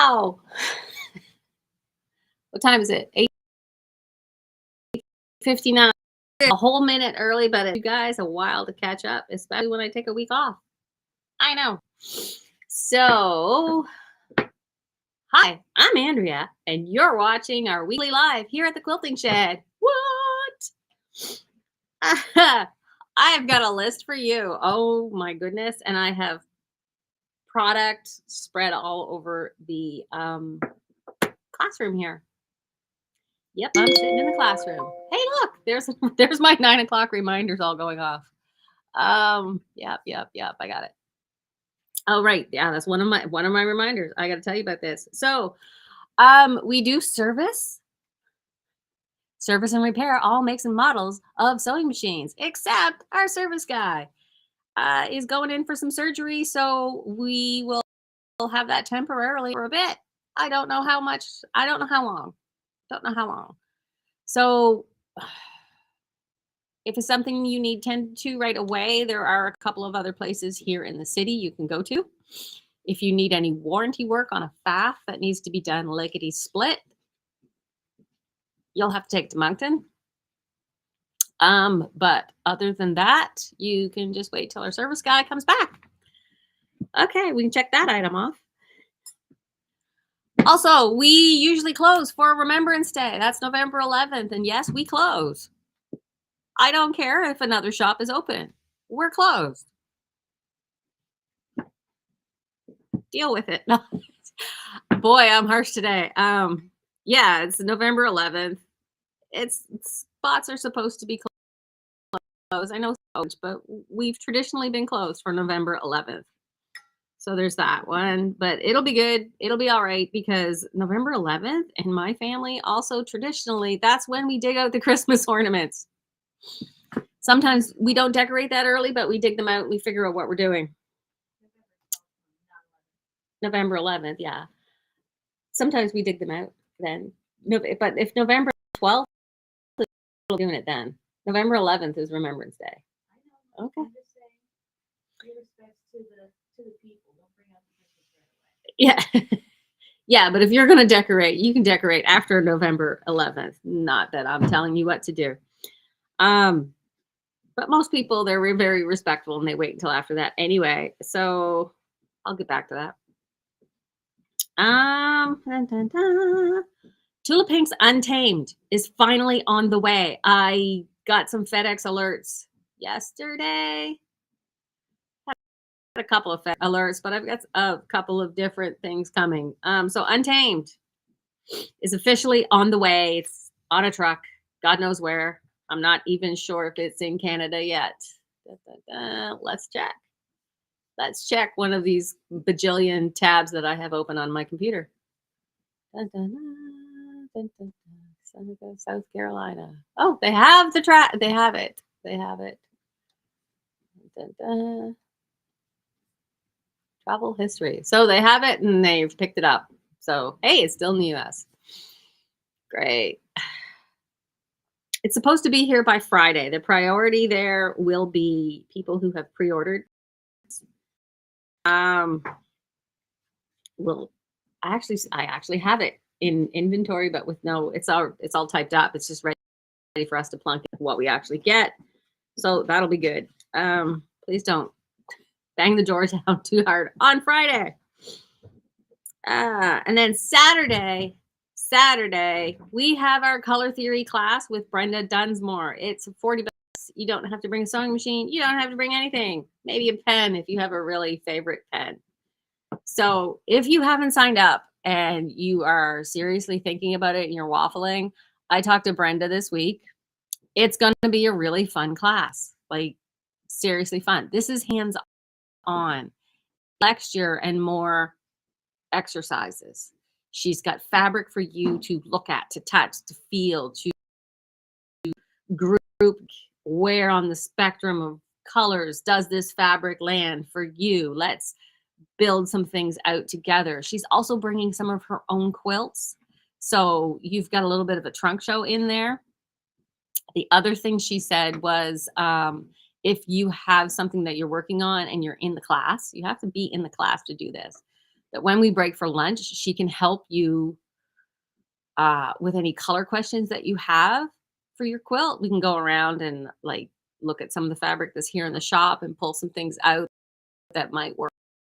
Wow. What time is it? 8:59. A whole minute early, but you guys a while to catch up, especially when I take a week off. I know. So, hi, I'm Andrea, and you're watching our weekly live here at the Quilting Shed. What? I've got a list for you. Oh my goodness. And I have product spread all over the classroom here. Yep, I'm sitting in the classroom. Hey, look, there's my 9 o'clock reminders all going off. Yep, I got it. Oh, right. Yeah, that's one of my reminders. I got to tell you about this. So, we do service and repair all makes and models of sewing machines, except our service guy is going in for some surgery, so we will have that temporarily for a bit. I don't know how much. I don't know how long. Don't know how long. So, if it's something you need tend to right away, there are a couple of other places here in the city you can go to. If you need any warranty work on a PFAFF that needs to be done lickety split, you'll have to take to Moncton. But other than that, you can just wait till our service guy comes back. Okay, we can check that item off. Also, we usually close for Remembrance Day. That's November 11th. And yes, we close. I don't care if another shop is open. We're closed. Deal with it. No. Boy, I'm harsh today. Yeah, it's November 11th. Spots are supposed to be closed. I know, but we've traditionally been closed for November 11th. So there's that one, but it'll be good. It'll be all right because November 11th in my family also traditionally, that's when we dig out the Christmas ornaments. Sometimes we don't decorate that early, but we dig them out and we figure out what we're doing. November 11th, yeah. Sometimes we dig them out then. No, but if November 12th, we're doing it then. November 11th is Remembrance Day. Okay. Yeah. Yeah, but if you're going to decorate, you can decorate after November 11th. Not that I'm telling you what to do. But most people, they're very respectful and they wait until after that anyway. So I'll get back to that. Tulip Pink's Untamed is finally on the way. I got some FedEx alerts yesterday. A couple of alerts, but I've got a couple of different things coming. So Untamed is officially on the way. It's on a truck. God knows where. I'm not even sure if it's in Canada yet. Let's check. Let's check one of these bajillion tabs that I have open on my computer. South Carolina. Oh, they have the track. They have it. They have it. Travel history. So they have it and they've picked it up. So, hey, it's still in the US. Great. It's supposed to be here by Friday. The priority there will be people who have pre-ordered. Well, I actually have it in inventory, but with no, it's all typed up. It's just ready for us to plunk in what we actually get. So that'll be good. Please don't bang the door down too hard on Friday. And then Saturday, we have our color theory class with Brenda Dunsmore. It's $40. You don't have to bring a sewing machine. You don't have to bring anything. Maybe a pen if you have a really favorite pen. So if you haven't signed up and you are seriously thinking about it and you're waffling, I talked to Brenda this week. It's going to be a really fun class, like seriously fun. This is hands-on lecture and more exercises. She's got fabric for you to look at, to touch, to feel, to group where on the spectrum of colors does this fabric land for you. Let's build some things out together. She's also bringing some of her own quilts. So you've got a little bit of a trunk show in there. The other thing she said was, if you have something that you're working on and you're in the class, you have to be in the class to do this. that when we break for lunch, she can help you with any color questions that you have for your quilt. We can go around and like look at some of the fabric that's here in the shop and pull some things out that might work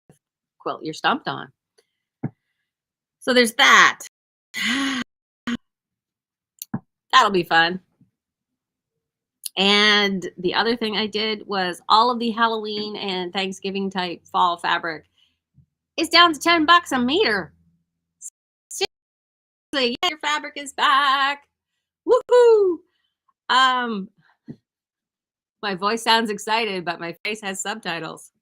with the quilt you're stumped on. So there's that. That'll be fun. And the other thing I did was all of the Halloween and Thanksgiving type fall fabric is down to $10 a meter. Seriously, yeah, your fabric is back. Woohoo! My voice sounds excited, but my face has subtitles.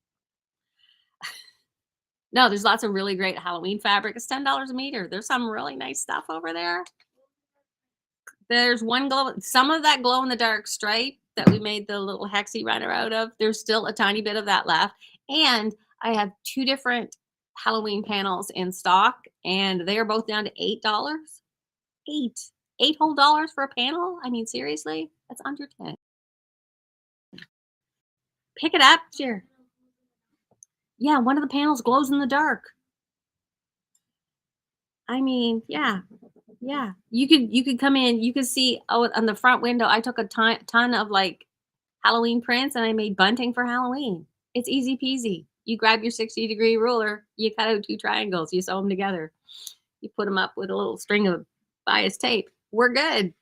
No, there's lots of really great Halloween fabric. It's $10 a meter. There's some really nice stuff over there. There's one glow, some of that glow in the dark stripe that we made the little hexy runner out of. There's still a tiny bit of that left. And I have 2 different Halloween panels in stock, and they are both down to $8. $8 whole dollars for a panel? I mean, seriously? That's under 10. Pick it up, sure. Yeah, one of the panels glows in the dark. I mean, yeah. Yeah. You could come in, you could see on the front window, I took a ton of like Halloween prints and I made bunting for Halloween. It's easy peasy. You grab your 60-degree ruler, you cut out 2 triangles, you sew them together. You put them up with a little string of bias tape. We're good.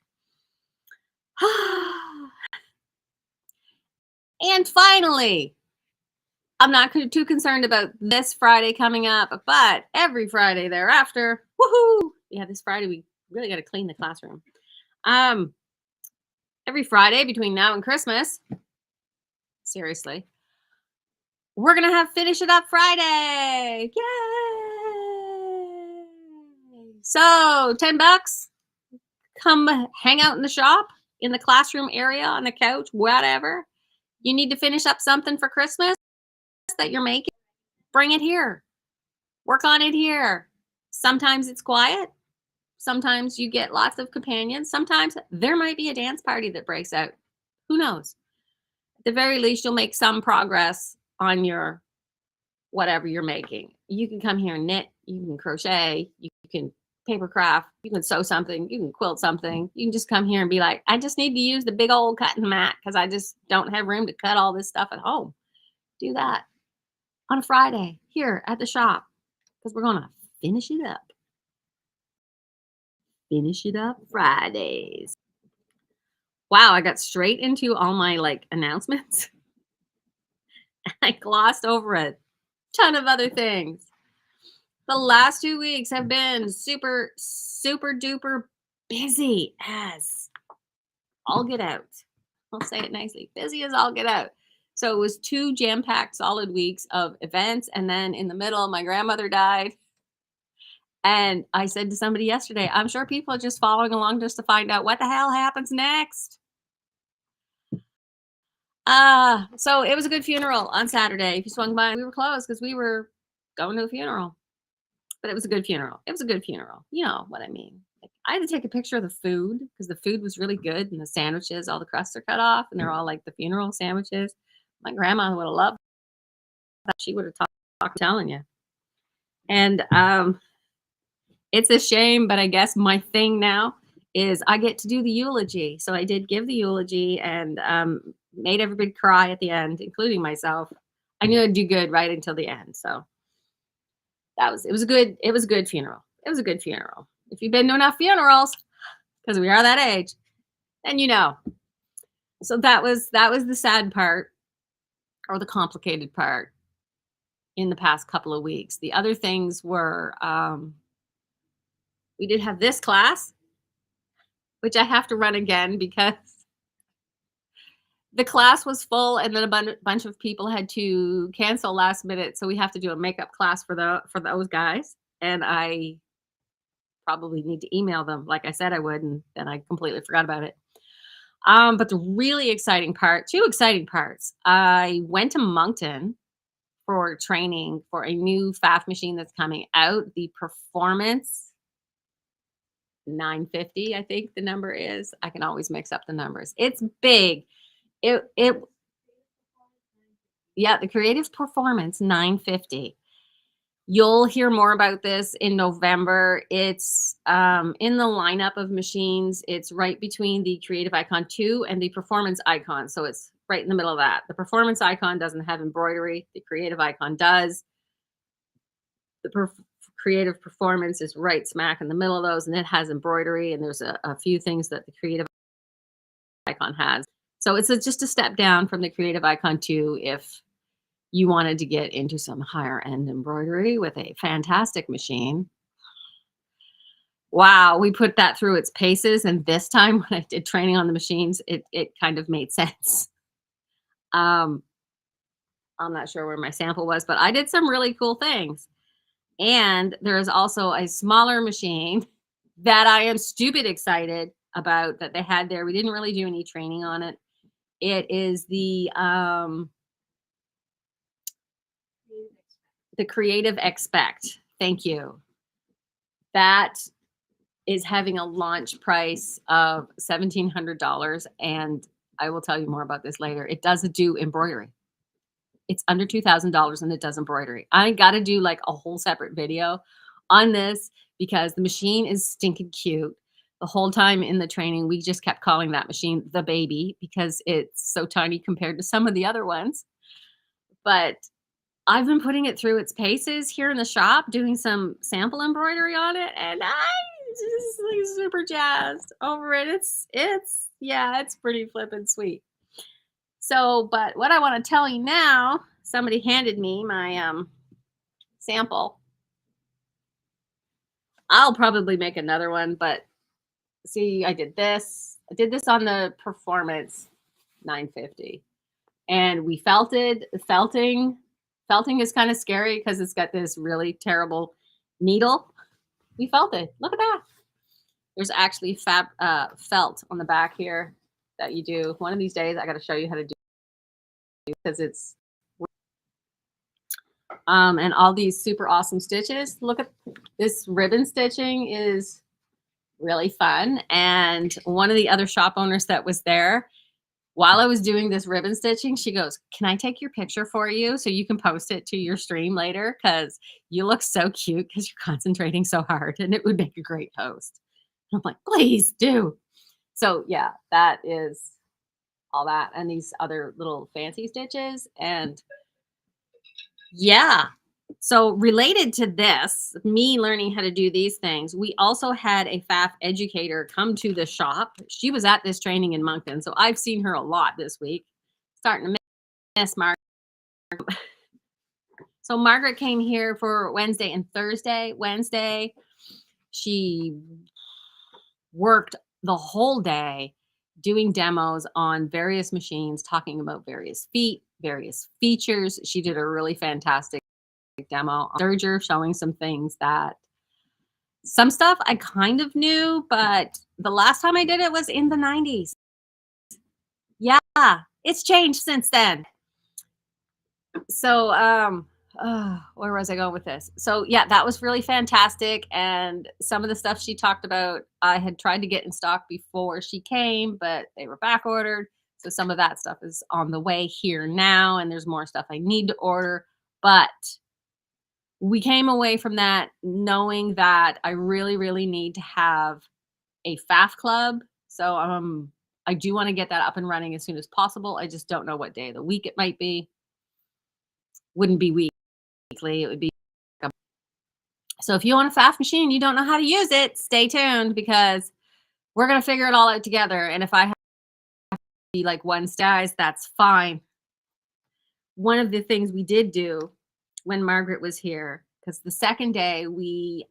And finally, I'm not too concerned about this Friday coming up, but every Friday thereafter, woohoo! Yeah, this Friday we really got to clean the classroom. Every Friday between now and Christmas, seriously, we're gonna have Finish It Up Friday. Yay! So $10. Come hang out in the shop, in the classroom area, on the couch, whatever. You need to finish up something for Christmas that you're making, bring it here. Work on it here. Sometimes it's quiet. Sometimes you get lots of companions. Sometimes there might be a dance party that breaks out. Who knows? At the very least, you'll make some progress on your whatever you're making. You can come here and knit. You can crochet. You can paper craft. You can sew something. You can quilt something. You can just come here and be like, I just need to use the big old cutting mat because I just don't have room to cut all this stuff at home. Do that on a Friday here at the shop because we're going to finish it up. Finish It Up Fridays. Wow, I got straight into all my like announcements. I glossed over a ton of other things. The last 2 weeks have been super, super duper busy as all get out. I'll say it nicely. Busy as all get out. So it was 2 jam-packed solid weeks of events. And then in the middle, my grandmother died. And I said to somebody yesterday, I'm sure people are just following along just to find out what the hell happens next. So it was a good funeral on Saturday. If you swung by, we were closed because we were going to a funeral. But it was a good funeral. It was a good funeral. You know what I mean. Like, I had to take a picture of the food because the food was really good and the sandwiches, all the crusts are cut off and they're all like the funeral sandwiches. My grandma would have loved that. She would have talked telling you. And it's a shame, but I guess my thing now is I get to do the eulogy. So I did give the eulogy and made everybody cry at the end, including myself. I knew I'd do good right until the end. So it was a good funeral. It was a good funeral. If you've been to enough funerals, because we are that age, then you know. So that was the sad part or the complicated part in the past couple of weeks. The other things were we did have this class, which I have to run again because the class was full and then a bunch of people had to cancel last minute. So we have to do a makeup class for those guys. And I probably need to email them like I said I would, and then I completely forgot about it. But the really exciting part, 2 exciting parts. I went to Moncton for training for a new PFAFF machine that's coming out, the Performance 950, I think the number is. I can always mix up the numbers. It's big. Yeah, the Creative Performance 950. You'll hear more about this in November. It's in the lineup of machines. It's right between the Creative Icon 2 and the Performance Icon. So it's right in the middle of that. The Performance Icon doesn't have embroidery. The Creative Icon does. The Creative Performance is right smack in the middle of those, and it has embroidery, and there's a few things that the Creative Icon has. So it's just a step down from the Creative Icon 2 if you wanted to get into some higher end embroidery with a fantastic machine. Wow, we put that through its paces, and this time when I did training on the machines, it kind of made sense. I'm not sure where my sample was, but I did some really cool things. And there is also a smaller machine that I am stupid excited about that they had there. We didn't really do any training on it. It is the Creative Expect. Thank you. That is having a launch price of $1,700, and I will tell you more about this later. It doesn't do embroidery. It's under $2,000 and it does embroidery. I got to do like a whole separate video on this because the machine is stinking cute. The whole time in the training, we just kept calling that machine the baby because it's so tiny compared to some of the other ones. But I've been putting it through its paces here in the shop, doing some sample embroidery on it, and I just like super jazzed over it. It's pretty flippin' sweet. So, but what I want to tell you now, somebody handed me my sample. I'll probably make another one, but see, I did this. I did this on the Performance 950, and we felted. Felting is kind of scary because it's got this really terrible needle. We felted. Look at that. There's actually felt on the back here that you do. One of these days, I got to show you how to do it because it's and all these super awesome stitches. Look at this ribbon stitching is really fun. And one of the other shop owners that was there, while I was doing this ribbon stitching, she goes, "Can I take your picture for you so you can post it to your stream later? Because you look so cute because you're concentrating so hard and it would make a great post." And I'm like, "Please do." So yeah, that is all that. And these other little fancy stitches. And yeah. So related to this, me learning how to do these things, we also had a PFAFF educator come to the shop. She was at this training in Moncton, so I've seen her a lot this week. Starting to miss Margaret. So Margaret came here for Wednesday and Thursday. Wednesday, she worked the whole day doing demos on various machines, talking about various features. She did a really fantastic demo on Serger, showing some things that some stuff I kind of knew, but the last time I did it was in the 90s. Yeah, it's changed since then. So where was I going with this? So yeah, that was really fantastic. And some of the stuff she talked about, I had tried to get in stock before she came, but they were back ordered. So some of that stuff is on the way here now, and there's more stuff I need to order. But we came away from that knowing that I really, really need to have a PFAFF Club. So I do want to get that up and running as soon as possible. I just don't know what day of the week it might be. Wouldn't be weekly. It would be. So if you want a PFAFF machine, you don't know how to use it, stay tuned because we're going to figure it all out together. And if I have to be like one size, that's fine. One of the things we did do when Margaret was here, because the second day we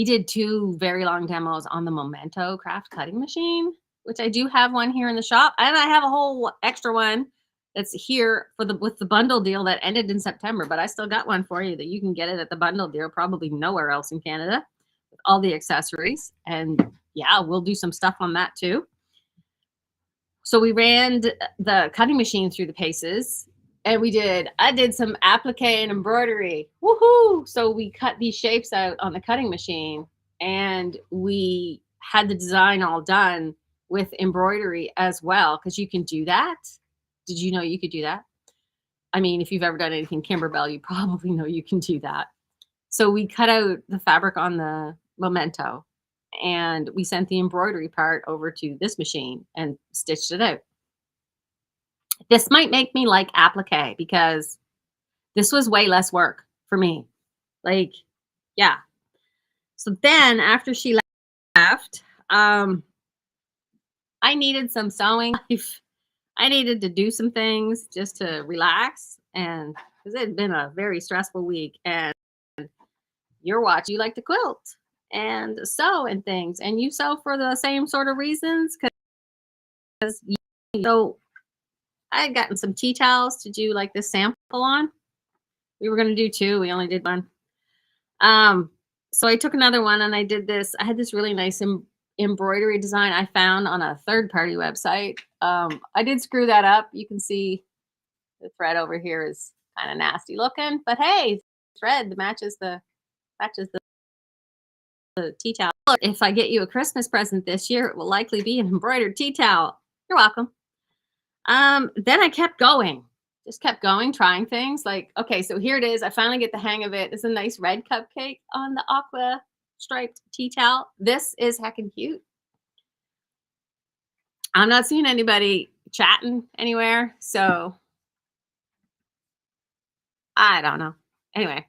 did 2 very long demos on the Memento craft cutting machine, which I do have one here in the shop, and I have a whole extra one that's here with the bundle deal that ended in September, but I still got one for you that you can get it at the bundle deal, probably nowhere else in Canada, with all the accessories. And yeah, we'll do some stuff on that too. So we ran the cutting machine through the paces, and I did some applique and embroidery. Woohoo! So we cut these shapes out on the cutting machine, and we had the design all done with embroidery as well, because you can do that. Did you know you could do that? I mean, if you've ever done anything Kimberbell, you probably know you can do that. So we cut out the fabric on the Memento and we sent the embroidery part over to this machine and stitched it out. This might make me like applique because this was way less work for me. Like, yeah. So then after she left, I needed some sewing. I needed to do some things just to relax, and because it had been a very stressful week. And you like to quilt and sew and things, and you sew for the same sort of reasons. Because so I had gotten some tea towels to do like this sample on. We were going to do 2. We only did 1. So I took another one and I did this. I had this really nice embroidery design I found on a third-party website. I did screw that up. You can see the thread over here is kind of nasty looking, but hey, thread matches the tea towel. If I get you a Christmas present this year, it will likely be an embroidered tea towel. You're welcome. Then I kept going. Just kept going, trying things. Like, okay, so here it is. I finally get the hang of it. It's a nice red cupcake on the aqua striped tea towel. This is heckin' cute. I'm not seeing anybody chatting anywhere, so I don't know. Anyway,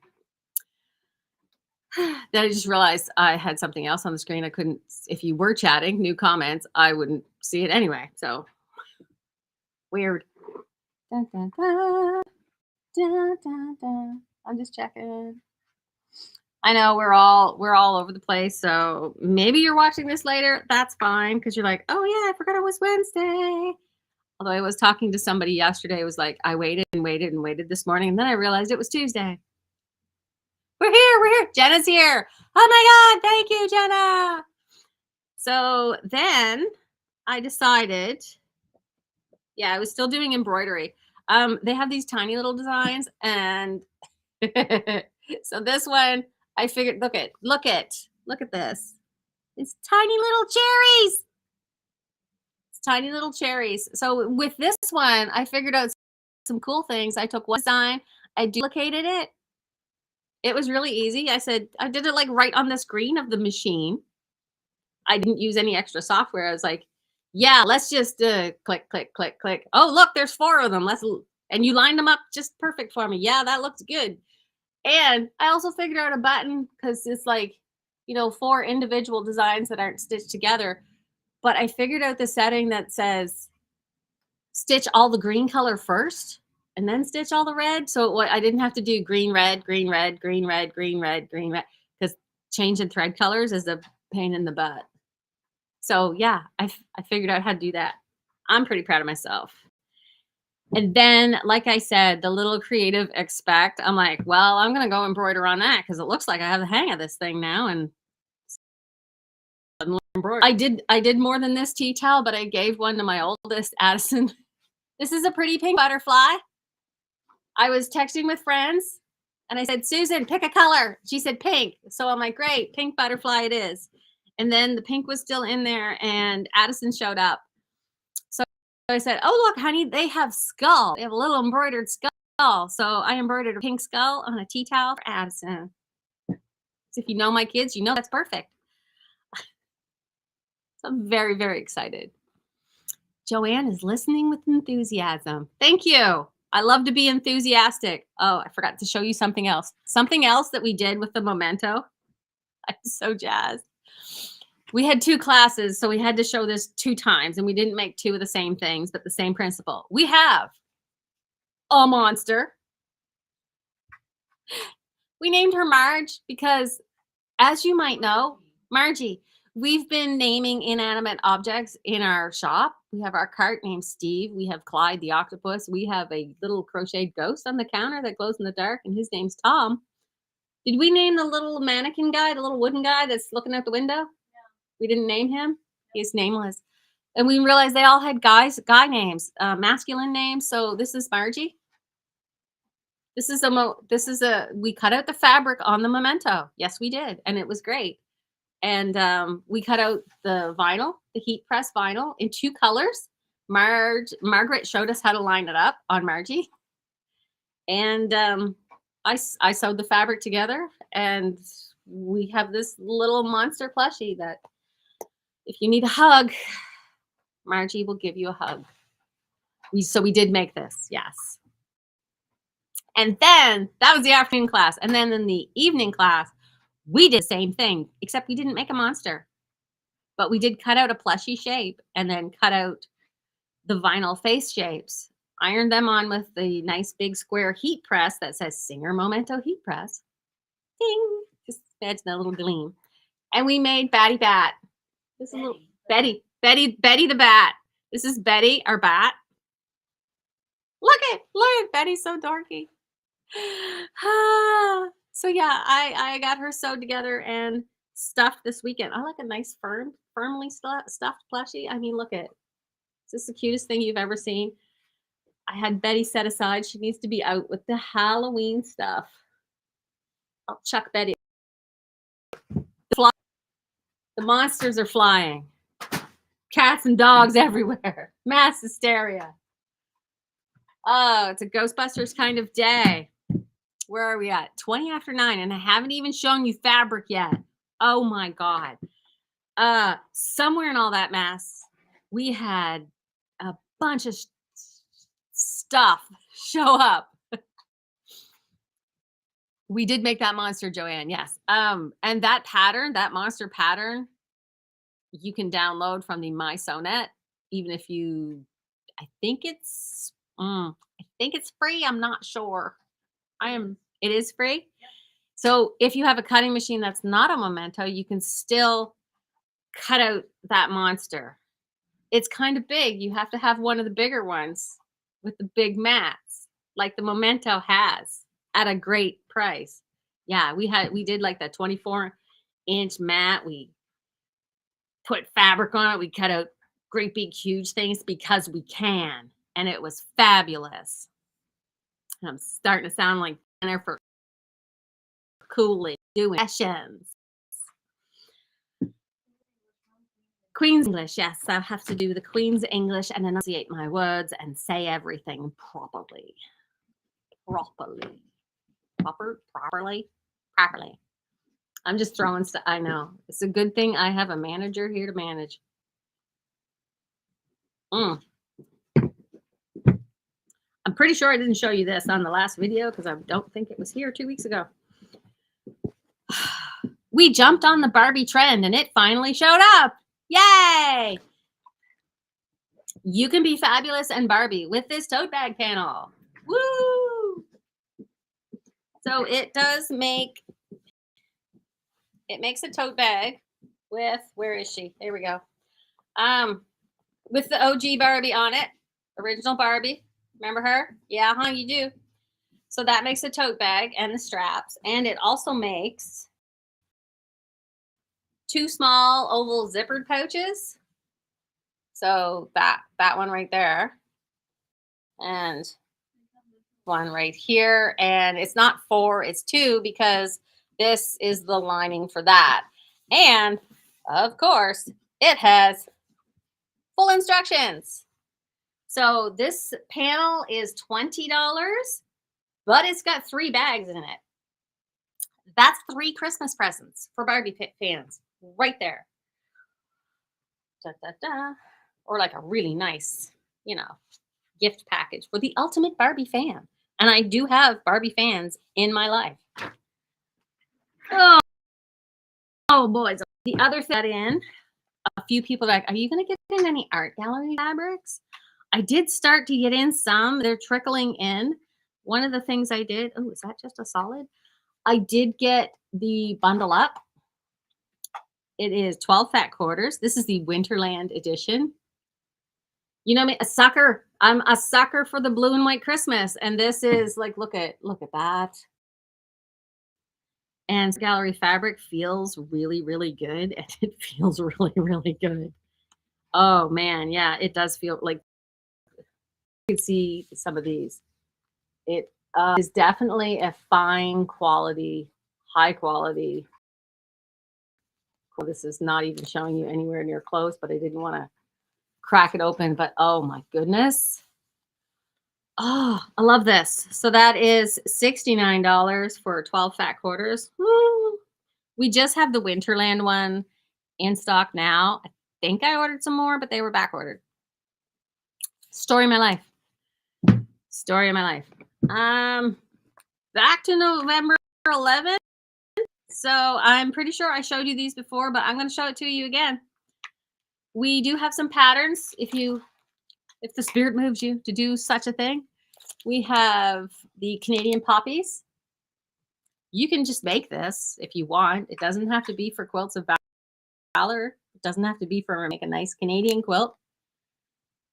then I just realized I had something else on the screen. I couldn't, if you were chatting, new comments, I wouldn't see it anyway. So weird. Dun, dun, dun. Dun, dun, dun. I'm just checking. I know we're all over the place, so maybe you're watching this later. That's fine, because you're like, oh yeah, I forgot it was Wednesday. Although I was talking to somebody yesterday, it was like, I waited and waited and waited this morning, and then I realized it was Tuesday. We're here. Jenna's here. Oh my God, thank you, Jenna. So then I decided, yeah, I was still doing embroidery. They have these tiny little designs, and so this one, I figured, look at this. It's tiny little cherries. It's tiny little cherries. So with this one, I figured out some cool things. I took one design, I duplicated it. It was really easy. I did it like right on the screen of the machine. I didn't use any extra software. I was like, yeah, let's just click, click, click, click. Oh, look, there's 4 of them. And you lined them up just perfect for me. Yeah, that looks good. And I also figured out a button because it's like, 4 individual designs that aren't stitched together. But I figured out the setting that says stitch all the green color first and then stitch all the red. So I didn't have to do green, red, green, red, green, red, green, red, green, red, because changing thread colors is a pain in the butt. So yeah, I figured out how to do that. I'm pretty proud of myself. And then, like I said, the little creative expect, I'm like, well, I'm going to go embroider on that because it looks like I have the hang of this thing now. And I did more than this tea towel, but I gave one to my oldest, Addison. This is a pretty pink butterfly. I was texting with friends and I said, Susan, pick a color. She said pink. So I'm like, great, pink butterfly it is. And then the pink was still in there and Addison showed up. So I said, oh, look, honey, they have skull. They have a little embroidered skull. So I embroidered a pink skull on a tea towel for Addison. So if you know my kids, you know that's perfect. So I'm very, very excited. Joanne is listening with enthusiasm. Thank you. I love to be enthusiastic. Oh, I forgot to show you something else. Something else that we did with the Memento. I'm so jazzed. We had 2 classes, so we had to show this 2 times, and we didn't make 2 of the same things, but the same principle. We have a monster. We named her Marge because, as you might know, Margie, we've been naming inanimate objects in our shop. We have our cart named Steve. We have Clyde the octopus. We have a little crocheted ghost on the counter that glows in the dark, and his name's Tom. Did we name the little mannequin guy, the little wooden guy that's looking out the window? We didn't name him. He's nameless. And we realized they all had guy names, masculine names. So this is Margie. We cut out the fabric on the Memento. Yes, we did. And it was great. And we cut out the vinyl, the heat press vinyl in 2 colors. Margaret showed us how to line it up on Margie. And I sewed the fabric together, and we have this little monster plushie that if you need a hug, Margie will give you a hug. So we did make this, yes. And then that was the afternoon class. And then in the evening class, we did the same thing, except we didn't make a monster. But we did cut out a plushie shape and then cut out the vinyl face shapes, ironed them on with the nice big square heat press that says Singer Momento Heat Press. Ding! Just imagine that little gleam. And we made Batty Bat. This is a little Betty the bat. This is Betty, our bat. Look at Betty's so dorky. So yeah, I got her sewed together and stuffed this weekend. I like a nice firmly stuffed plushie. I mean, look at it. Is this the cutest thing you've ever seen? I had Betty set aside. She needs to be out with the Halloween stuff. I'll chuck Betty. The monsters are flying. Cats and dogs everywhere. Mass hysteria. Oh, it's a Ghostbusters kind of day. Where are we at? 20 after 9, and I haven't even shown you fabric yet. Oh my God. Somewhere in all that mess, we had a bunch of stuff show up. We did make that monster, Joanne, yes. And that pattern, that monster pattern, you can download from the My Sewnet, even if you, I think it's free. I'm not sure. It is free. Yep. So if you have a cutting machine that's not a Memento, you can still cut out that monster. It's kind of big. You have to have one of the bigger ones with the big mats, like the Memento has, at a great price. Yeah, we did like the 24-inch mat. We put fabric on it. We cut out great big huge things because we can, and it was fabulous. And I'm starting to sound like dinner for Cooley doing sessions. Queen's English, yes, I have to do the Queen's English and enunciate my words and say everything properly. Properly. I'm just throwing stuff. I know. It's a good thing I have a manager here to manage. I'm pretty sure I didn't show you this on the last video because I don't think it was here 2 weeks ago. We jumped on the Barbie trend and it finally showed up. Yay! You can be fabulous and Barbie with this tote bag panel. Woo! So it makes a tote bag with, where is she? There we go. With the OG Barbie on it, original Barbie. Remember her? Yeah, you do. So that makes a tote bag and the straps, and it also makes 2 small oval zippered pouches. So that one right there, and one right here, and it's not 4, it's 2 because this is the lining for that. And of course, it has full instructions. So this panel is $20, but it's got 3 bags in it. That's 3 Christmas presents for Barbie fans right there. Da, da, da. Or like a really nice, gift package for the ultimate Barbie fan. And I do have Barbie fans in my life. Oh boys. The other thing, a few people are like, are you going to get in any art gallery fabrics? I did start to get in some. They're trickling in. One of the things I did, oh, is that just a solid? I did get the bundle up. It is 12 fat quarters. This is the Winterland edition. You know me, a sucker. I'm a sucker for the blue and white Christmas. And this is like, look at that. And gallery fabric feels really, really good. And it feels really, really good. Oh man, yeah, it does feel like you can see some of these. It is definitely a fine quality, high quality. This is not even showing you anywhere near close, but I didn't want to crack it open. But oh my goodness. Oh, I love this. So that is $69 for 12 fat quarters. Woo. We just have the Winterland one in stock now. I think I ordered some more, but they were back ordered. Story of my life. Story of my life. Back to November 11th. So I'm pretty sure I showed you these before, but I'm going to show it to you again. We do have some patterns if the spirit moves you to do such a thing. We have the Canadian poppies. You can just make this if you want. It doesn't have to be for quilts of valor. It doesn't have to be for make a nice Canadian quilt.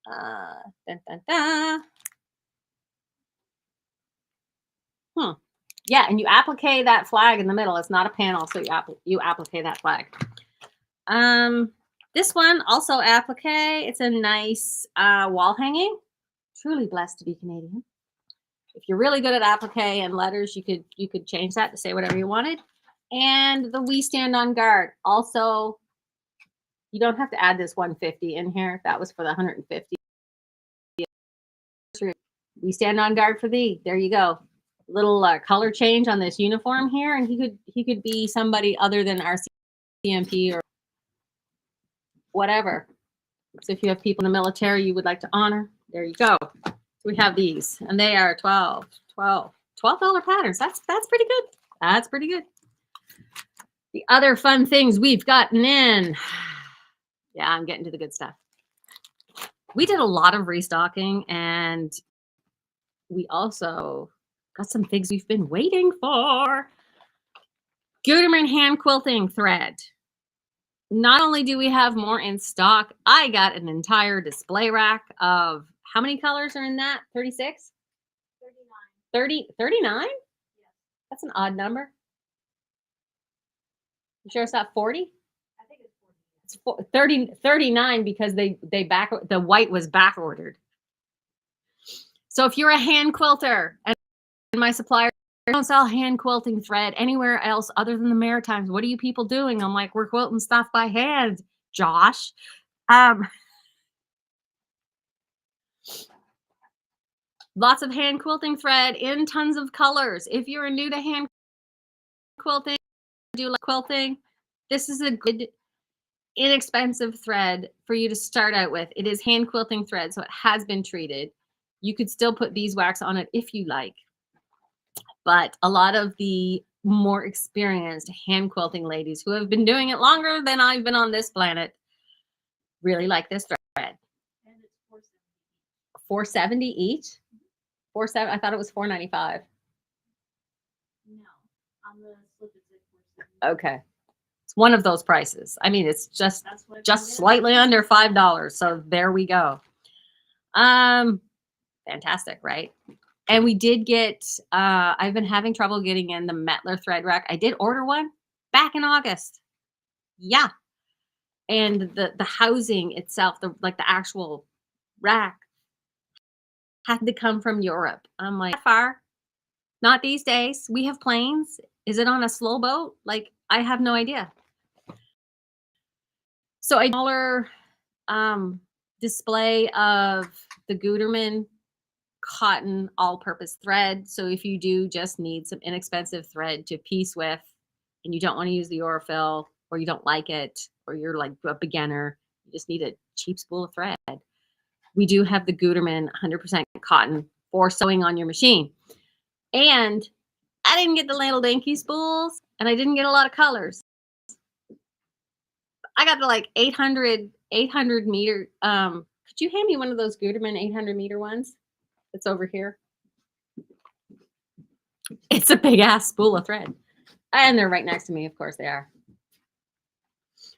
Dun, dun, dun. Yeah, and you applique that flag in the middle. It's not a panel, so you applique that flag. This one also applique. It's a nice wall hanging. Truly blessed to be Canadian. If you're really good at applique and letters, you could change that to say whatever you wanted. And the We Stand on Guard. Also, you don't have to add this 150 in here. That was for the 150. We stand on guard for thee. There you go. Little color change on this uniform here, and he could be somebody other than our CMP or whatever. So if you have people in the military you would like to honor, there you go. So we have these, and they are $12 patterns. That's pretty good. That's pretty good. The other fun things we've gotten in. Yeah, I'm getting to the good stuff. We did a lot of restocking, and we also got some things we've been waiting for. Gutermann hand quilting thread. Not only do we have more in stock, I got an entire display rack of how many colors are in that? 36? 39. 39? Yes. That's an odd number. You sure it's not 40? I think it's 40. It's 39 because the white was back ordered. So if you're a hand quilter and my supplier don't sell hand quilting thread anywhere else other than the Maritimes, what are you people doing? I'm like, we're quilting stuff by hand, Josh. Lots of hand quilting thread in tons of colors. If you're new to hand quilting, do like quilting, this is a good inexpensive thread for you to start out with. It is hand quilting thread, so it has been treated. You could still put beeswax on it if you like. But a lot of the more experienced hand quilting ladies who have been doing it longer than I've been on this planet really like this thread. And it's $470 each. $470. I thought it was $495. No, on the slip it said $470. Okay, it's one of those prices. I mean, it's just slightly under $5. So there we go. Fantastic, right? And we did get, I've been having trouble getting in the Mettler thread rack. I did order one back in August. Yeah. And the housing itself, the actual rack had to come from Europe. I'm like, far? Not these days. We have planes. Is it on a slow boat? Like, I have no idea. So a smaller display of the Gutermann cotton all-purpose thread. So if you do just need some inexpensive thread to piece with and you don't want to use the Aurifil, or you don't like it, or you're like a beginner, you just need a cheap spool of thread, we do have the Gutermann 100% cotton for sewing on your machine. And I didn't get the little dinky spools, and I didn't get a lot of colors. I got the like 800 meter. Could you hand me one of those Gutermann 800 meter ones? It's over here. It's a big ass spool of thread. And they're right next to me. Of course they are.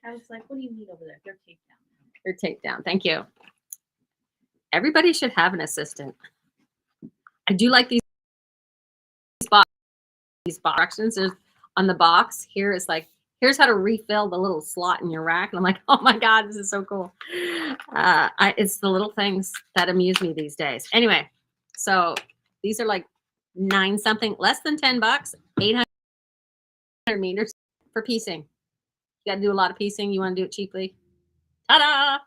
I was like, what do you need over there? They're taped down. They're taped down. Thank you. Everybody should have an assistant. I do like these instructions. There's on the box here is like, here's how to refill the little slot in your rack. And I'm like, oh my God, this is so cool. It's the little things that amuse me these days. Anyway, so these are like 9 something, less than $10, 800 meters for piecing. You got to do a lot of piecing. You want to do it cheaply. Ta-da!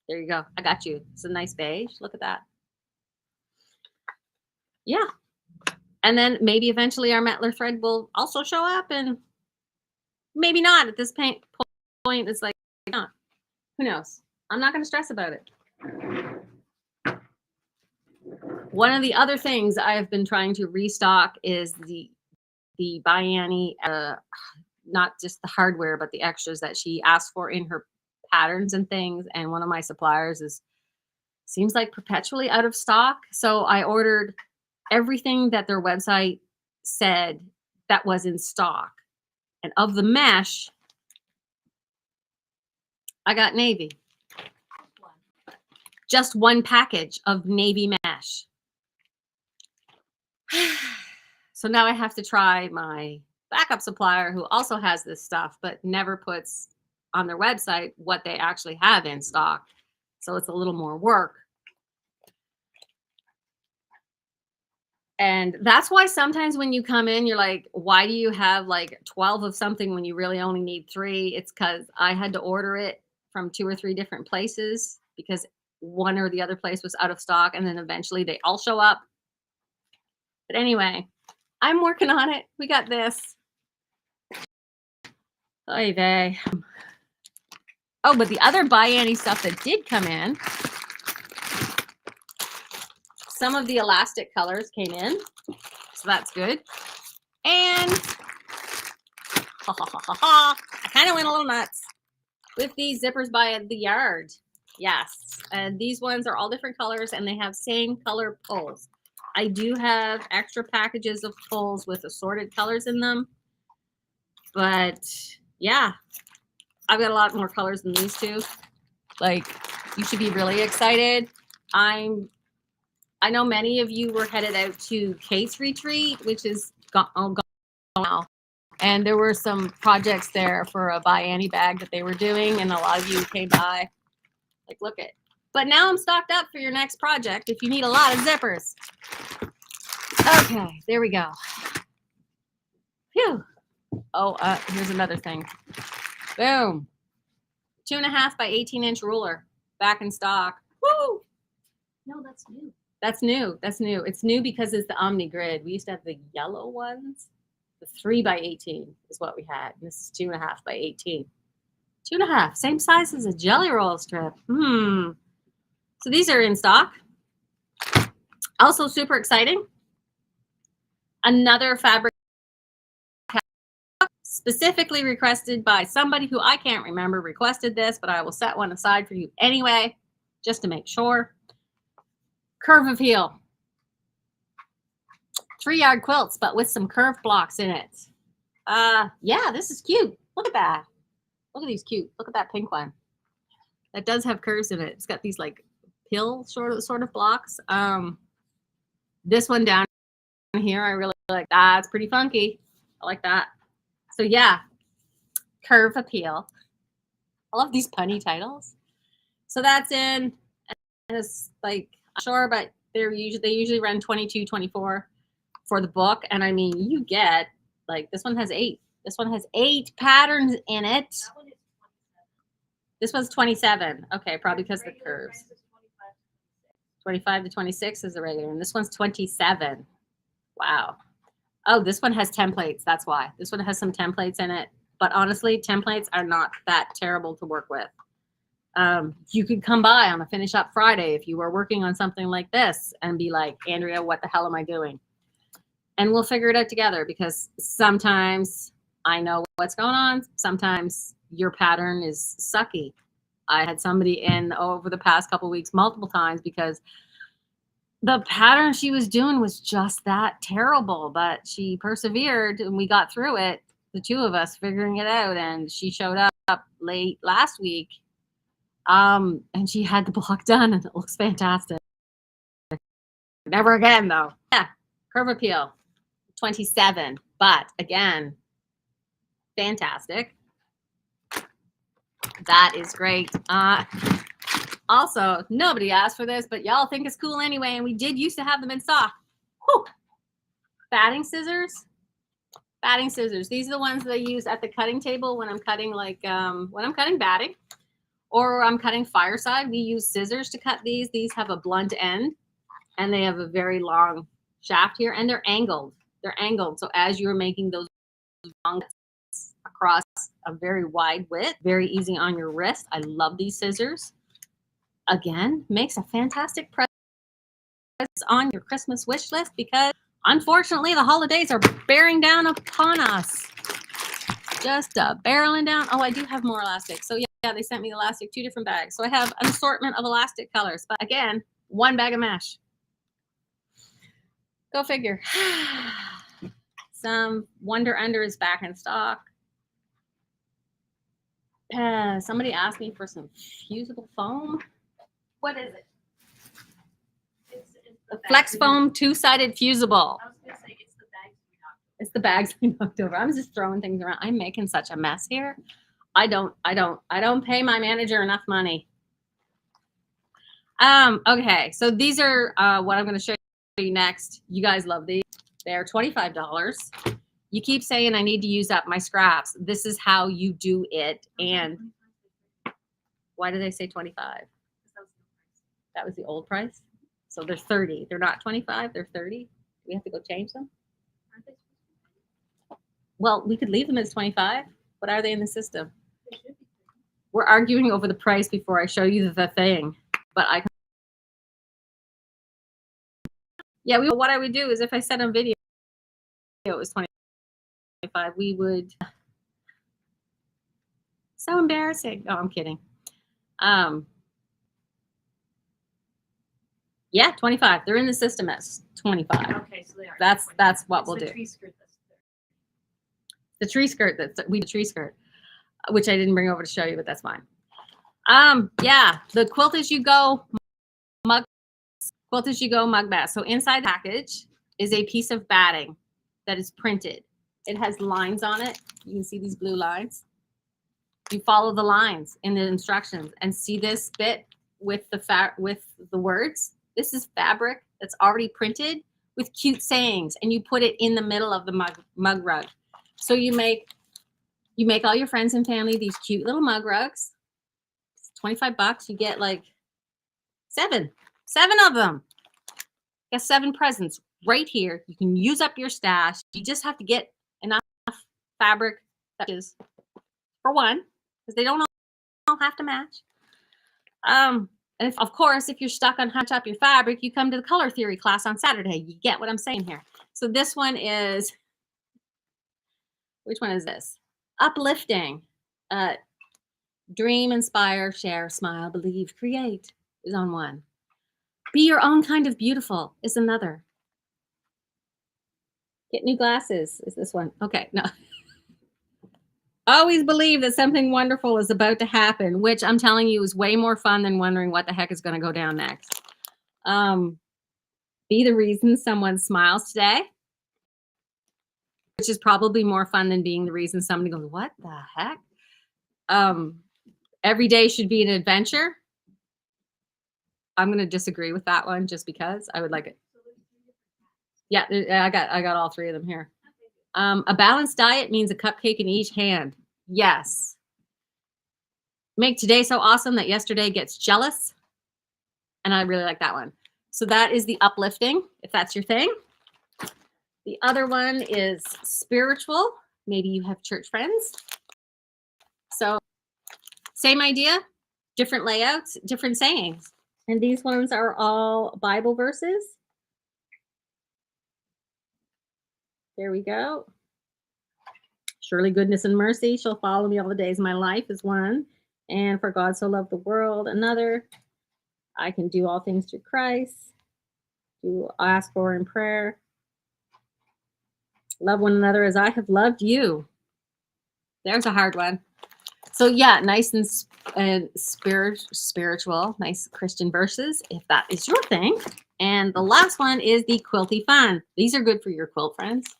There you go. I got you. It's a nice beige. Look at that. yeah. And then maybe eventually our Metler thread will also show up, and maybe not at this point. It's like, not. Who knows? I'm not going to stress about it. One of the other things I have been trying to restock is the Bianni, not just the hardware, but the extras that she asked for in her patterns and things. And one of my suppliers seems like perpetually out of stock. So I ordered everything that their website said that was in stock. And of the mesh, I got navy. Just one package of navy mesh. So now I have to try my backup supplier who also has this stuff, but never puts on their website what they actually have in stock. So it's a little more work. And that's why sometimes when you come in, you're like, why do you have like 12 of something when you really only need 3? It's because I had to order it from 2 or 3 different places because one or the other place was out of stock. And then eventually they all show up. But anyway, I'm working on it. We got this. Oy vey. Oh, but the other Bianni stuff that did come in, some of the elastic colors came in, so that's good. And I kind of went a little nuts with these zippers by the yard. Yes, and these ones are all different colors, and they have same color pulls. I do have extra packages of pulls with assorted colors in them, but yeah, I've got a lot more colors than these two. Like, you should be really excited. I know many of you were headed out to Case Retreat, which is gone now. And there were some projects there for a Bianni bag that they were doing, and a lot of you came by. Like, look it. But now I'm stocked up for your next project if you need a lot of zippers. Okay, there we go. Phew. Oh, here's another thing. Boom. 2.5 by 18-inch ruler back in stock. Woo! No, that's new. That's new. That's new. It's new because it's the Omni Grid. We used to have the yellow ones. The 3 by 18 is what we had. This is 2.5 by 18. 2.5, same size as a Jelly Roll strip. So these are in stock. Also super exciting. Another fabric specifically requested by somebody who I can't remember requested this, but I will set one aside for you anyway, just to make sure. Curve of heel. 3-yard quilts, but with some curve blocks in it. Yeah, this is cute. Look at that. Look at these cute. Look at that pink one. That does have curves in it. It's got these like pill sort of blocks. This one down here, I really like that. It's pretty funky. I like that. So yeah, curve appeal. I love these punny titles. So that's in, and it's like, sure, but they usually run 22, 24 for the book. And I mean, you get like, this one has 8. This one has 8 patterns in it. This one's 27. Okay, probably because of the curves. 25 to 26 is the regular, and this one's 27. Wow. Oh, this one has templates. That's why. This one has some templates in it. But honestly, templates are not that terrible to work with. You could come by on a Finish Up Friday if you were working on something like this and be like, Andrea, what the hell am I doing? And we'll figure it out together, because sometimes I know what's going on. Sometimes your pattern is sucky. I had somebody in over the past couple of weeks multiple times because the pattern she was doing was just that terrible, but she persevered and we got through it, the two of us figuring it out. And she showed up late last week, and she had the block done, and it looks fantastic. Never again, though. Yeah, curve appeal, 27, but again, fantastic. That is great. Also, nobody asked for this, but y'all think it's cool anyway, and we did used to have them in stock. Whew. Batting scissors. Batting scissors. These are the ones that I use at the cutting table when I'm cutting, like when I'm cutting batting, or I'm cutting fireside. We use scissors to cut these. These have a blunt end, and they have a very long shaft here, and they're angled. They're angled. So as you're making those long across a very wide width, very easy on your wrist. I love these scissors. Again, makes a fantastic present on your Christmas wish list because unfortunately the holidays are bearing down upon us. Just barreling down. Oh, I do have more elastic. So yeah, they sent me elastic, 2 different bags. So I have an assortment of elastic colors, but again, 1 bag of mesh. Go figure. Some Wonder Under is back in stock. Somebody asked me for some fusible foam. What is it? It's The Flex Foam 2-sided fusible. I was gonna say it's the bags we knocked. It's the bags we knocked over. I'm just throwing things around. I'm making such a mess here. I don't pay my manager enough money. Okay, so these are what I'm going to show you next. You guys love these. They're $25. You keep saying I need to use up my scraps. This is how you do it. And why do they say 25? That was the old price. So they're 30. They're not 25. They're 30. We have to go change them. Aren't they? Well, we could leave them as 25. What are they in the system? They should be. We're arguing over the price before I show you the thing. But I can. Yeah, what I would do is if I said on video it was 25, we would. So embarrassing. No, I'm kidding. Yeah, 25. They're in the system as 25. Okay, so they are. That's what It's we'll the do. tree skirt that's there. The tree skirt the tree skirt, which I didn't bring over to show you, but that's fine. Yeah, the Quilt As You Go mug bag. So inside the package is a piece of batting that is printed. It has lines on it. You can see these blue lines. You follow the lines in the instructions and see this bit with the words. This is fabric that's already printed with cute sayings, and you put it in the middle of the mug rug. So you make all your friends and family these cute little mug rugs. It's $25. You get like seven of them. You got 7 presents right here. You can use up your stash. You just have to get enough fabric touches for one, because they don't all have to match. And of course, if you're stuck on how to top your fabric, you come to the color theory class on Saturday. You get what I'm saying here. So this one is, which one is this? Uplifting. Dream, inspire, share, smile, believe, create is on one. Be your own kind of beautiful is another. Get new glasses is this one. Okay, no. Always believe that something wonderful is about to happen, which I'm telling you is way more fun than wondering what the heck is going to go down next. Be the reason someone smiles today, which is probably more fun than being the reason somebody goes, what the heck? Every day should be an adventure. I'm going to disagree with that one just because I would like it. Yeah, I got all 3 of them here. A balanced diet means a cupcake in each hand. Yes. Make today so awesome that yesterday gets jealous. And I really like that one. So that is the uplifting, if that's your thing. The other one is spiritual. Maybe you have church friends. So same idea, different layouts, different sayings. And these ones are all Bible verses. There we go. Surely goodness and mercy shall follow me all the days of my life is one. And for God so loved the world, another. I can do all things through Christ. Do ask for in prayer. Love one another as I have loved you. There's a hard one. So yeah, nice and spiritual, nice Christian verses, if that is your thing. And the last one is the Quilty Fun. These are good for your quilt friends.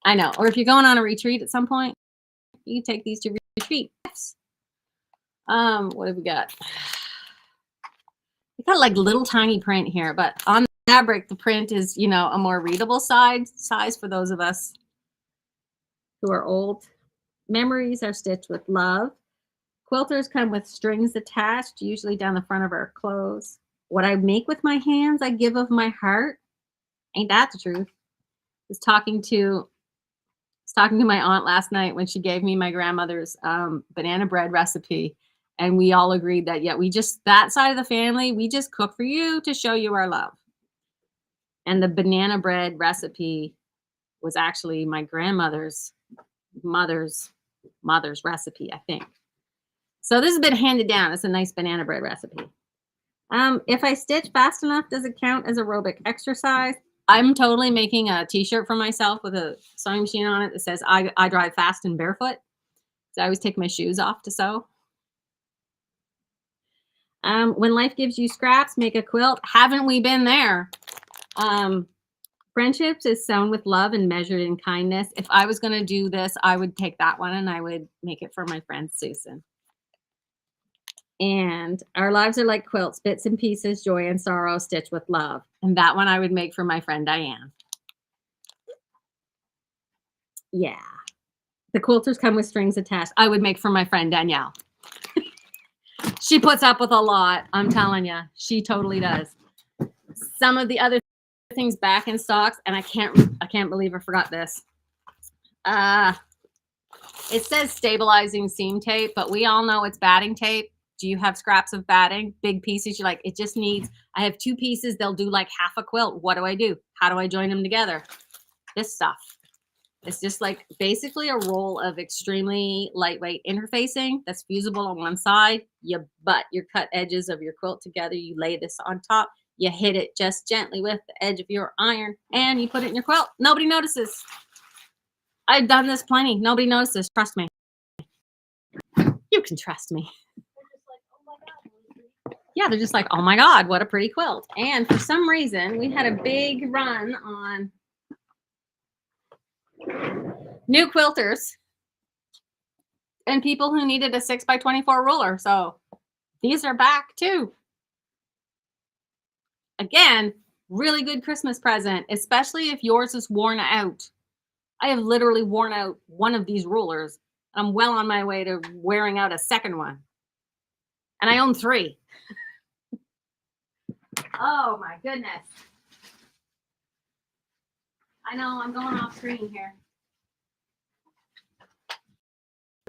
I know. Or if you're going on a retreat at some point, you can take these to retreat. What have we got? We got like little tiny print here, but on the fabric, the print is, you know, a more readable size for those of us who are old. Memories are stitched with love. Quilters come with strings attached, usually down the front of our clothes. What I make with my hands, I give of my heart. Ain't that the truth? Was talking to my aunt last night when she gave me my grandmother's banana bread recipe, and we all agreed that we just, that side of the family, we just cook for you to show you our love. And the banana bread recipe was actually my grandmother's mother's recipe, I think. So this has been handed down. It's a nice banana bread recipe. If I stitch fast enough, does it count as aerobic exercise? I'm totally making a t-shirt for myself with a sewing machine on it that says I drive fast and barefoot. So I always take my shoes off to sew. When life gives you scraps, make a quilt. Haven't we been there? Friendships is sewn with love and measured in kindness. If I was going to do this, I would take that one and I would make it for my friend Susan. And our lives are like quilts, bits and pieces, joy and sorrow, stitched with love. And that one I would make for my friend Diane. Yeah. The quilters come with strings attached. I would make for my friend Danielle. She puts up with a lot. I'm telling you, she totally does. Some of the other things back in stocks, and I can't believe I forgot this. It says stabilizing seam tape, but we all know it's batting tape. Do you have scraps of batting? Big pieces? You're like, it just needs, I have 2 pieces. They'll do like half a quilt. What do I do? How do I join them together? This stuff. It's just like basically a roll of extremely lightweight interfacing that's fusible on one side. You butt your cut edges of your quilt together. You lay this on top. You hit it just gently with the edge of your iron and you put it in your quilt. Nobody notices. I've done this plenty. Nobody notices. Trust me. You can trust me. Yeah, they're just like, oh my God, what a pretty quilt. And for some reason, we had a big run on new quilters and people who needed a 6x24 ruler. So these are back too. Again, really good Christmas present, especially if yours is worn out. I have literally worn out one of these rulers. I'm well on my way to wearing out a second one. And I own 3. Oh my goodness. I know I'm going off screen here.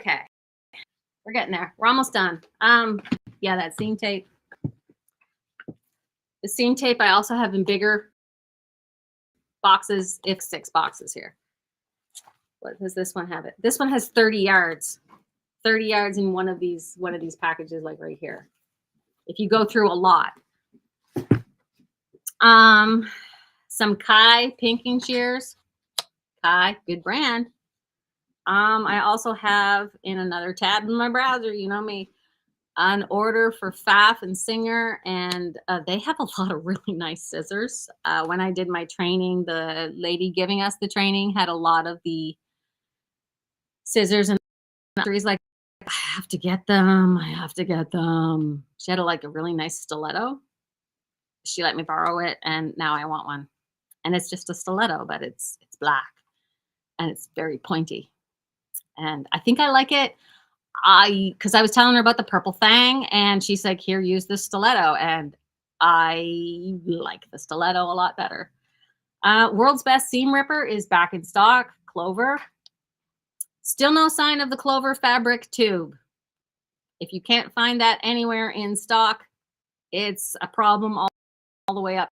Okay. We're getting there. We're almost done. Yeah, that seam tape. The seam tape I also have in bigger boxes, if 6 boxes here. What does this one have? It. This one has 30 yards. 30 yards in one of these packages, like right here. If you go through a lot. Some Kai pinking shears. Kai, good brand. I also have in another tab in my browser, you know me, an order for PFAFF and Singer, and they have a lot of really nice scissors. When I did my training, the lady giving us the training had a lot of the scissors, and she's like, I have to get them. I have to get them. She had a really nice stiletto. She let me borrow it, and now I want one. And it's just a stiletto, but it's black, and it's very pointy. And I think I like it. Because I was telling her about the purple thing, and she's like, here, use the stiletto. And I like the stiletto a lot better. World's Best Seam Ripper is back in stock. Clover. Still no sign of the Clover fabric tube. If you can't find that anywhere in stock, it's a problem all the way up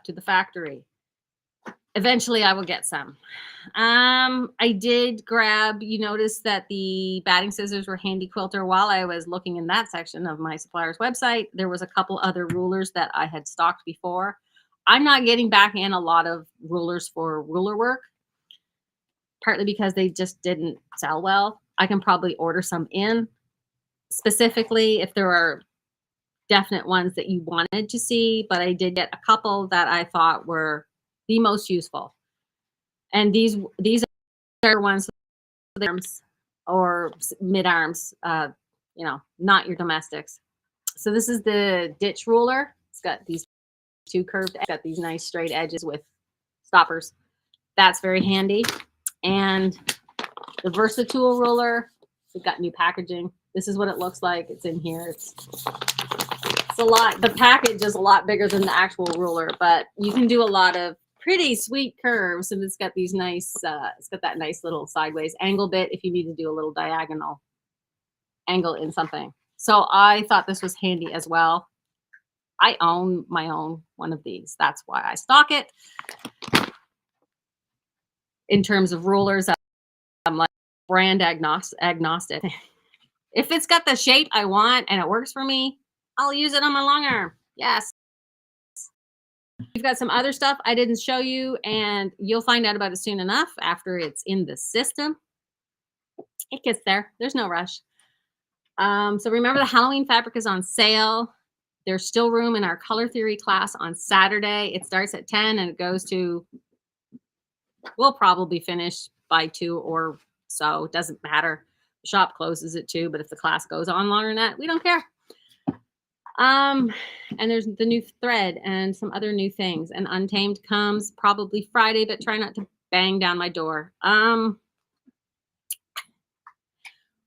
to the factory. Eventually I will get some. I did grab, you notice that the batting scissors were handy quilter. While I was looking in that section of my supplier's website, there was a couple other rulers that I had stocked before. I'm not getting back in a lot of rulers for ruler work, partly because they just didn't sell well. I can probably order some in, specifically if there are definite ones that you wanted to see, but I did get a couple that I thought were the most useful. And these are ones arms or mid arms, not your domestics. So this is the ditch ruler. It's got these 2 curved, it's got these nice straight edges with stoppers. That's very handy. And the Versatool ruler, we've got new packaging. This is what it looks like. It's in here. It's a lot. The package is a lot bigger than the actual ruler, but you can do a lot of pretty sweet curves, and it's got these nice, it's got that nice little sideways angle bit if you need to do a little diagonal angle in something. So I thought this was handy as well. I own my own one of these. That's why I stock it. In terms of rulers, I'm like brand agnostic. If it's got the shape I want and it works for me, I'll use it on my long arm. Yes. We've got some other stuff I didn't show you, and you'll find out about it soon enough after it's in the system. It gets there. There's no rush. So remember, the Halloween fabric is on sale. There's still room in our color theory class on Saturday. It starts at 10 and it goes to, we'll probably finish by 2 or so. It doesn't matter. The shop closes at 2, but if the class goes on longer than that, we don't care. And there's the new thread and some other new things. And Untamed comes probably Friday, but try not to bang down my door.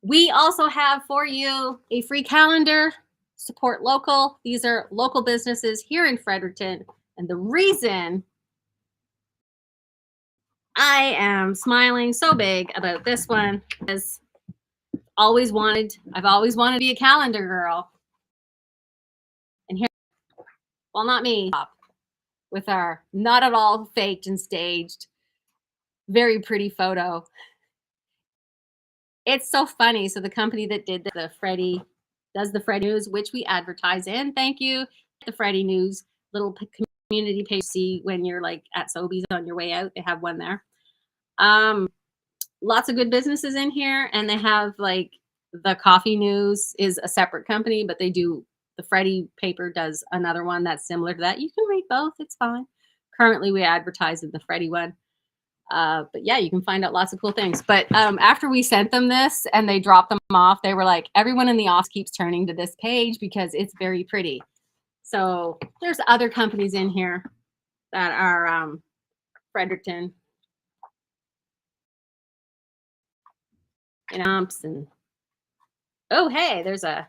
We also have for you a free calendar. Support local. These are local businesses here in Fredericton. And the reason I am smiling so big about this one is I've always wanted to be a calendar girl. And here, well, not me, with our not at all faked and staged, very pretty photo. It's so funny. So the company that did the Freddie does the Freddie News, which we advertise in. Thank you. The Freddie News little community page. See when you're like at Sobeys on your way out, they have one there. Lots of good businesses in here, and they have like the Coffee News is a separate company, but they do the Freddie paper does another one that's similar to that. You can read both. It's fine. Currently, we advertise in the Freddie one. But yeah, you can find out lots of cool things. But after we sent them this and they dropped them off, they were like, everyone in the office keeps turning to this page because it's very pretty. So there's other companies in here that are Fredericton. And oh, hey, there's a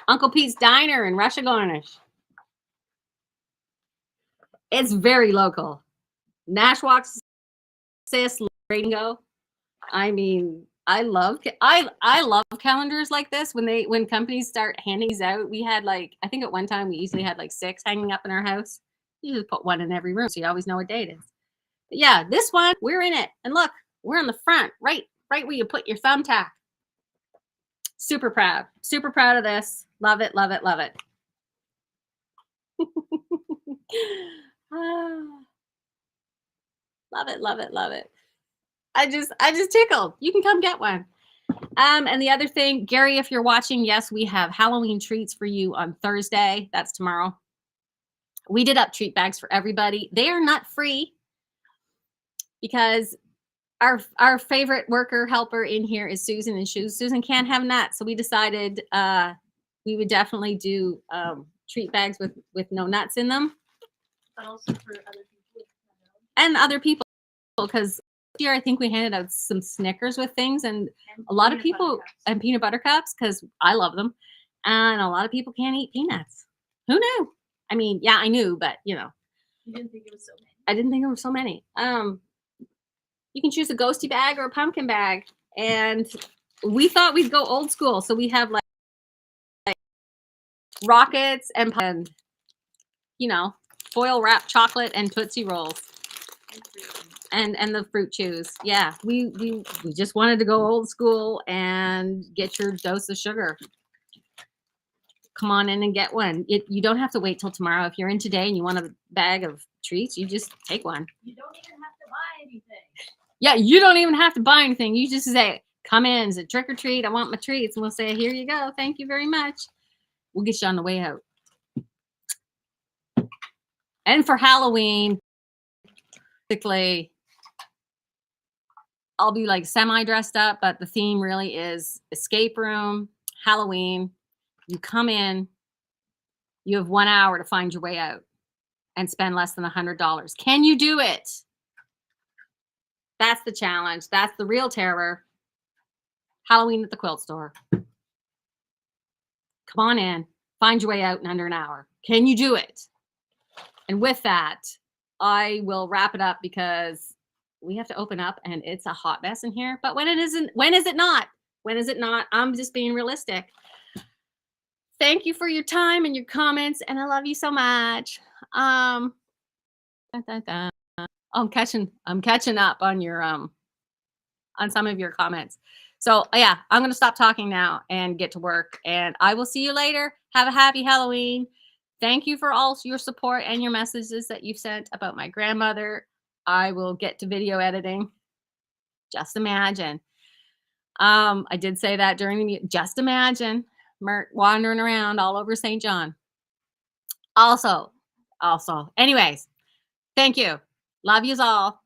Uncle Pete's Diner in Russia Garnish. It's very local. Nashwauk, Sis, Ringo. I mean, I love calendars like this. When companies start handing these out, we had like, I think at one time we easily had like 6 hanging up in our house. You just put one in every room so you always know what day it is. But yeah, this one, we're in it. And look, we're in the front, right where you put your thumbtack. Super proud of this. Love it, love it, love it. Love it, love it, love it. I just tickled. You can come get one. And the other thing, Gary, if you're watching, yes, we have Halloween treats for you on Thursday. That's tomorrow. We did up treat bags for everybody. They are not free because our favorite worker helper in here is Susan, and Susan can't have nuts. So we decided we would definitely do treat bags with no nuts in them. But also for other people. And other people, because year I think we handed out some Snickers with things, and a lot of people and peanut butter cups because I love them, and a lot of people can't eat peanuts. Who knew? I mean, yeah, I knew, but you know, You didn't think it was so many. I didn't think there were so many. You can choose a ghosty bag or a pumpkin bag, and we thought we'd go old school, so we have like rockets and you know, foil wrapped chocolate and Tootsie Rolls. And the fruit chews. Yeah, we just wanted to go old school and get your dose of sugar. Come on in and get one. You don't have to wait till tomorrow. If you're in today and you want a bag of treats, you just take one. You don't even have to buy anything. Yeah, you don't even have to buy anything. You just say, come in, it's a trick or treat. I want my treats. And we'll say, here you go. Thank you very much. We'll get you on the way out. And for Halloween, basically, I'll be like semi-dressed up, but the theme really is escape room, Halloween. You come in, you have 1 hour to find your way out and spend less than $100. Can you do it? That's the challenge. That's the real terror. Halloween at the quilt store. Come on in, find your way out in under an hour. Can you do it? And with that, I will wrap it up because we have to open up and it's a hot mess in here. But when is it not? When is it not? I'm just being realistic. Thank you for your time and your comments, and I love you so much. Da, da, da. I'm catching up on your on some of your comments. So yeah, I'm gonna stop talking now and get to work. And I will see you later. Have a happy Halloween. Thank you for all your support and your messages that you've sent about my grandmother. I will get to video editing. Just imagine. I did say that during the just imagine Mert wandering around all over St. John. Also, anyways, thank you. Love yous all.